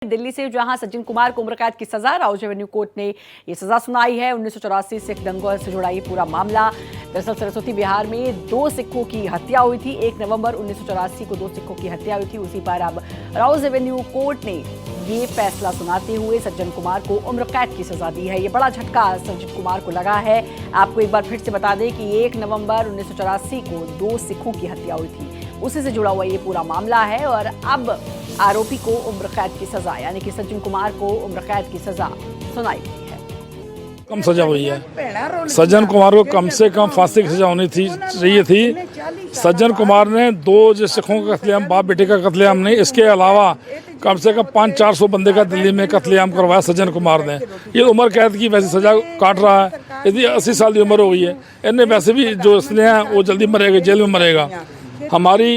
दिल्ली से जहां सज्जन कुमार को उम्र कैद की सजा राउज एवेन्यू कोर्ट ने ये सजा सुनाई है। 1984 सिख दंगों से जुड़ा ये पूरा मामला। दरअसल सरस्वती बिहार में 2 सिखों की हत्या हुई थी। 1 नवंबर 1984 को 2 सिखों की हत्या हुई थी। उसी पर अब राउज एवेन्यू कोर्ट ने ये फैसला सुनाते हुए सज्जन कुमार को उम्र कैद की सजा दी है। ये बड़ा झटका सज्जन कुमार को लगा है। आपको एक बार फिर से बता दें कि 1 नवंबर 1984 को 2 सिखों की हत्या हुई थी। उसी से जुड़ा हुआ ये पूरा मामला है और अब आरोपी को उम्र कैद की सजा यानी कि सज्जन कुमार को उम्र कैद की सजा सुनाई गई है। कम सजा हुई है। सज्जन कुमार को कम से कम फांसी की सजा होनी चाहिए थी। सज्जन कुमार ने 2 सिखों का कत्लेआम, बाप बेटे का कत्लेआम नहीं, इसके अलावा कम से कम 500-400 बंदे का दिल्ली में कत्लेआम करवाया सज्जन कुमार ने। ये उम्र कैद की वैसे सजा काट रहा है। यदि 80 साल की उम्र हो गई है, इन्हें वैसे भी जो इसलिए हैं वो जल्दी मरेगा, जेल में मरेगा। हमारी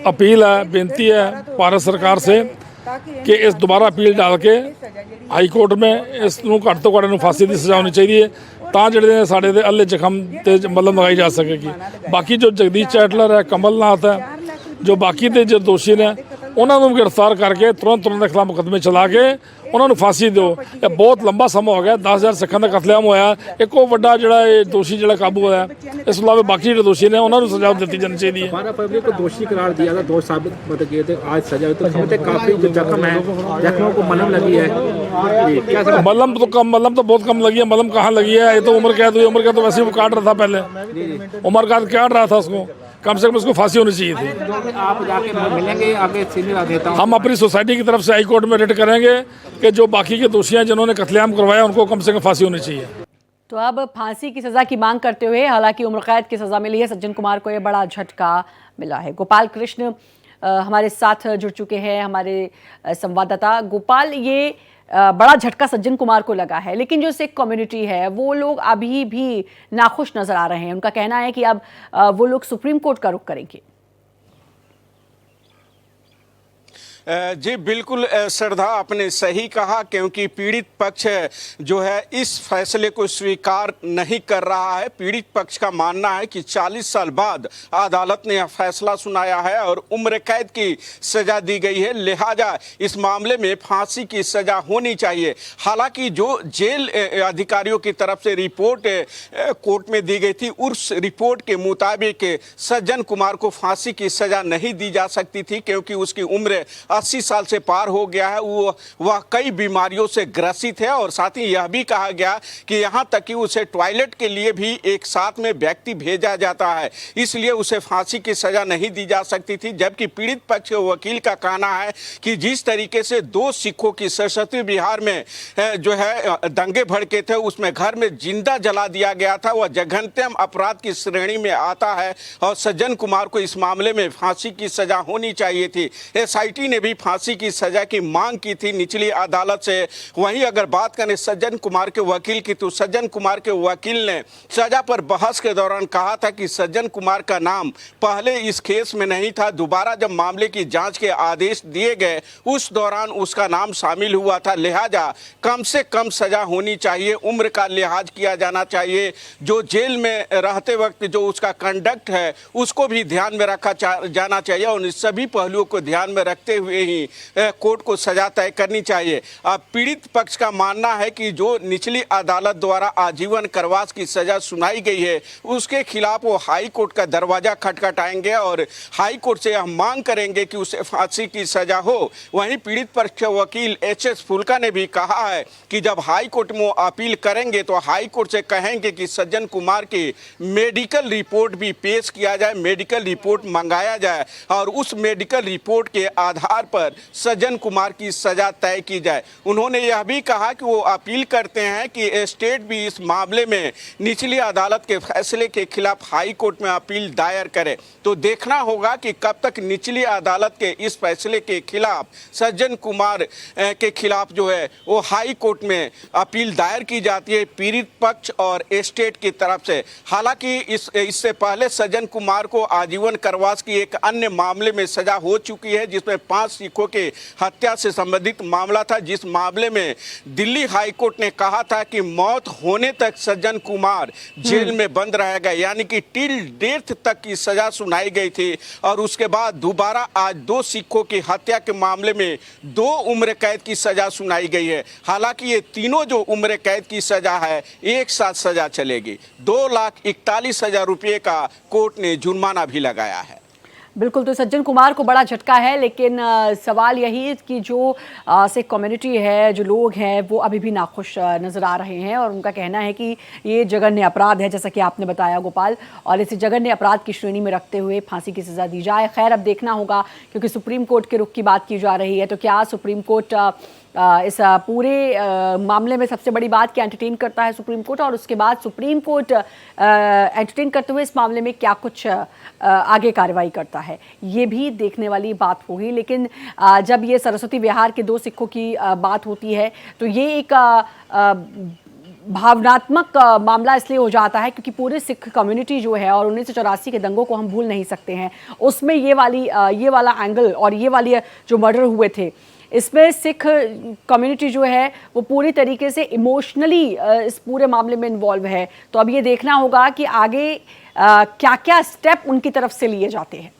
अपील है, बेनती है भारत सरकार से कि इस दोबारा अपील डाल के हाई कोर्ट में इसनों घੱਟ ਤੋਂ ਘੱਟ फांसी की सजा होनी चाहिए ਤਾਂ ਜਿਹੜੇ ਸਾਡੇ ਦੇ ਅੱਲੇ ਜ਼ਖਮ ਤੇ ਮਲਮ ਲਗਾਈ ਜਾ ਸਕੇਗੀ। ਬਾਕੀ ਜੋ ਜਗਦੀਸ਼ ਚੈਟਲਰ ਹੈ, ਕਮਲਨਾਥ है, जो बाकी ਦੇ जो दोषी ने ਉਹਨਾਂ ਨੂੰ गिरफ्तार करके तुरंत ਉਹਨਾਂ ਦੇ ਖਿਲਾਫ ਮੁਕੱਦਮੇ ਚਲਾ ਕੇ ਉਹਨਾਂ ਨੂੰ फांसी ਦਿਓ। ਇਹ ਬਹੁਤ ਲੰਬਾ ਸਮਾਂ ਹੋ ਗਿਆ। 10,000 ਸਿੱਖਾਂ ਦਾ ਕਤਲੇਆਮ ਹੋਇਆ। ਇੱਕੋ ਵੱਡਾ ਜਿਹੜਾ ਇਹ ਦੋਸ਼ੀ ਜਿਹੜਾ ਕਾਬੂ ਹੋਇਆ। ਇਸ ਤੋਂ ਇਲਾਵਾ ਬਾਕੀ ਜਿਹੜੇ ਦੋਸ਼ੀ ਨੇ ਉਹਨਾਂ ਨੂੰ ਸਜ਼ਾ ਦਿੱਤੀ ਜਾਣੀ ਚਾਹੀਦੀ है। 12 फरवरी को दोषी करार दिया था, दोष साबित मतलब किए थे, आज सजा तो समझते काफी जो जख्म है, जख्मों को मलहम लगी है। क्या मलहम तो बहुत कम लगी है। मलहम कहाँ लगी है? ये तो उम्र कैद हुई। उम्र कैद तो वैसे ही वो काट रहा था, पहले उम्र कैद काट रहा था उसको। कम से कम उसको फांसी होनी चाहिए थी। आप जाके मिलेंगे आगे सीनियर नेताओं? हम अपनी सोसाइटी की तरफ से हाई कोर्ट में रिट करेंगे कि जो बाकी के दोषी हैं जिन्होंने कत्लेआम करवाया उनको कम से कम फांसी होनी चाहिए। तो अब फांसी की सजा की मांग करते हुए हालांकि उम्र कैद की सजा मिली है, सज्जन कुमार को यह बड़ा झटका मिला है। गोपाल कृष्ण हमारे साथ जुड़ चुके हैं, हमारे संवाददाता। गोपाल, ये बड़ा झटका सज्जन कुमार को लगा है, लेकिन जो सिख कम्युनिटी है वो लोग अभी भी नाखुश नजर आ रहे हैं। उनका कहना है कि अब वो लोग सुप्रीम कोर्ट का रुख करेंगे। जी बिल्कुल श्रद्धा, आपने सही कहा, क्योंकि पीड़ित पक्ष जो है इस फैसले को स्वीकार नहीं कर रहा है। पीड़ित पक्ष का मानना है कि 40 साल बाद अदालत ने यह फैसला सुनाया है और उम्र कैद की सजा दी गई है, लिहाजा इस मामले में फांसी की सजा होनी चाहिए। हालांकि जो जेल अधिकारियों की तरफ से रिपोर्ट कोर्ट में दी गई थी, उस रिपोर्ट के मुताबिक सज्जन कुमार को फांसी की सजा नहीं दी जा सकती थी, क्योंकि उसकी उम्र 80 साल से पार हो गया है। वह कई बीमारियों से ग्रसित है और साथ ही यह भी कहा गया कि यहाँ तक कि उसे टॉयलेट के लिए भी एक साथ में व्यक्ति भेजा जाता है, इसलिए उसे फांसी की सजा नहीं दी जा सकती थी। जबकि पीड़ित पक्ष के वकील का कहना है कि जिस तरीके से 2 सिखों की सरस्वती बिहार में जो है दंगे भड़के थे, उसमें घर में जिंदा जला दिया गया था, वह जघन्यतम अपराध की श्रेणी में आता है और सज्जन कुमार को इस मामले में फांसी की सजा होनी चाहिए थी। SIT ने भी फांसी की सजा की मांग की थी निचली अदालत से। वहीं अगर बात करें सज्जन कुमार के वकील की, तो सज्जन कुमार के वकील ने सजा पर बहस के दौरान कहा था कि सज्जन कुमार का नाम पहले इस केस में नहीं था। दोबारा जब मामले की जांच के आदेश दिए गए उस दौरान उसका नाम शामिल हुआ था, लिहाजा कम से कम सजा होनी चाहिए, उम्र का लिहाज किया जाना चाहिए। जो जेल में रहते वक्त जो उसका कंडक्ट है उसको भी ध्यान में रखा जाना चाहिए और इन सभी पहलुओं को ध्यान में रखते हुए ही कोर्ट को सजा तय करनी चाहिए। अब पीड़ित पक्ष का मानना है कि जो निचली अदालत द्वारा आजीवन कारावास की सजा सुनाई गई है उसके खिलाफ वो हाई कोर्ट का दरवाजा खटखटाएंगे और हाई कोर्ट से यह मांग करेंगे कि उसे फांसी की सजा हो। वहीं पीड़ित पक्ष के वकील HS फुल्का ने भी कहा है कि जब हाई कोर्ट में अपील करेंगे तो हाई कोर्ट से कहेंगे कि सज्जन कुमार की मेडिकल रिपोर्ट भी पेश किया जाए, मेडिकल रिपोर्ट मंगाया जाए और उस मेडिकल रिपोर्ट के आधार पर सज्जन कुमार की सजा तय की जाए। उन्होंने यह भी कहा कि वो अपील करते हैं कि स्टेट भी इस मामले में निचली अदालत के फैसले के खिलाफ हाई कोर्ट में अपील दायर करे। तो देखना होगा कि कब तक निचली अदालत के इस फैसले के खिलाफ सज्जन कुमार के खिलाफ जो है वो हाई कोर्ट में अपील दायर की जाती है पीड़ित पक्ष और स्टेट की तरफ से। हालांकि इससे पहले सज्जन कुमार को आजीवन कारावास की एक अन्य मामले में सजा हो चुकी है, जिसमें 5 5 सिखों के हत्या से संबंधित मामला था, जिस मामले में दिल्ली हाई कोर्ट ने कहा था कि मौत होने तक सज्जन कुमार जेल में बंद रहेगा, यानी कि टिल डेथ तक की सजा सुनाई गई थी। और उसके बाद दोबारा आज 2 सिखों की हत्या के मामले में 2 उम्र कैद की सजा सुनाई गई है। हालांकि ये तीनों जो उम्र कैद की सजा है एक साथ सजा चलेगी। 2,41,000 रुपये का कोर्ट ने जुर्माना भी लगाया है। बिल्कुल, तो सज्जन कुमार को बड़ा झटका है, लेकिन सवाल यही है कि जो सिख कम्युनिटी है, जो लोग हैं, वो अभी भी नाखुश नज़र आ रहे हैं और उनका कहना है कि ये जघन्य अपराध है, जैसा कि आपने बताया गोपाल, और इसे जघन्य अपराध की श्रेणी में रखते हुए फांसी की सज़ा दी जाए। खैर, अब देखना होगा, क्योंकि सुप्रीम कोर्ट के रुख की बात की जा रही है, तो क्या सुप्रीम कोर्ट इस पूरे मामले में सबसे बड़ी बात कि एंटरटेन करता है सुप्रीम कोर्ट, और उसके बाद सुप्रीम कोर्ट एंटरटेन करते हुए इस मामले में क्या कुछ आगे कार्रवाई करता है, ये भी देखने वाली बात होगी। लेकिन जब ये सरस्वती विहार के 2 सिखों की बात होती है, तो ये एक भावनात्मक मामला इसलिए हो जाता है क्योंकि पूरे सिख कम्युनिटी जो है, और 1984 के दंगों को हम भूल नहीं सकते हैं, उसमें ये वाला एंगल और ये वाली जो मर्डर हुए थे, इसमें सिख कम्युनिटी जो है वो पूरी तरीके से इमोशनली इस पूरे मामले में इन्वॉल्व है। तो अब ये देखना होगा कि आगे क्या क्या स्टेप उनकी तरफ से लिए जाते हैं।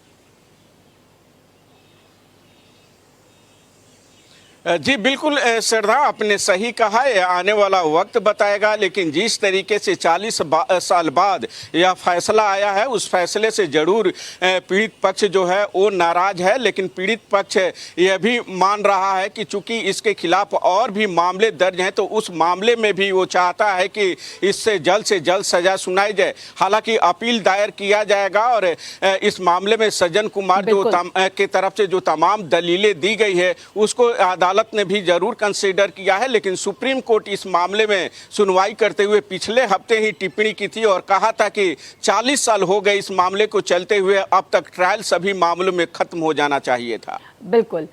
जी बिल्कुल श्रद्धा, आपने सही कहा, है आने वाला वक्त बताएगा। लेकिन जिस तरीके से 40 साल बाद यह फैसला आया है, उस फैसले से जरूर पीड़ित पक्ष जो है वो नाराज है। लेकिन पीड़ित पक्ष यह भी मान रहा है कि चूंकि इसके खिलाफ और भी मामले दर्ज हैं, तो उस मामले में भी वो चाहता है कि इससे जल्द सजा सुनाई जाए। हालांकि अपील दायर किया जाएगा और इस मामले में सज्जन कुमार जो के तरफ से जो तमाम दलीलें दी गई है उसको अदालत ने भी जरूर कंसीडर किया है। लेकिन सुप्रीम कोर्ट इस मामले में सुनवाई करते हुए पिछले हफ्ते ही टिप्पणी की थी और कहा था कि 40 साल हो गए इस मामले को चलते हुए, अब तक ट्रायल सभी मामलों में खत्म हो जाना चाहिए था। बिल्कुल,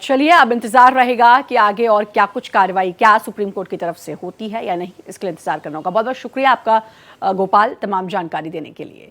चलिए अब इंतजार रहेगा कि आगे और क्या कुछ कार्रवाई क्या सुप्रीम कोर्ट की तरफ से होती है या नहीं, इसके लिए इंतजार करना होगा। बहुत बहुत शुक्रिया आपका गोपाल, तमाम जानकारी देने के लिए।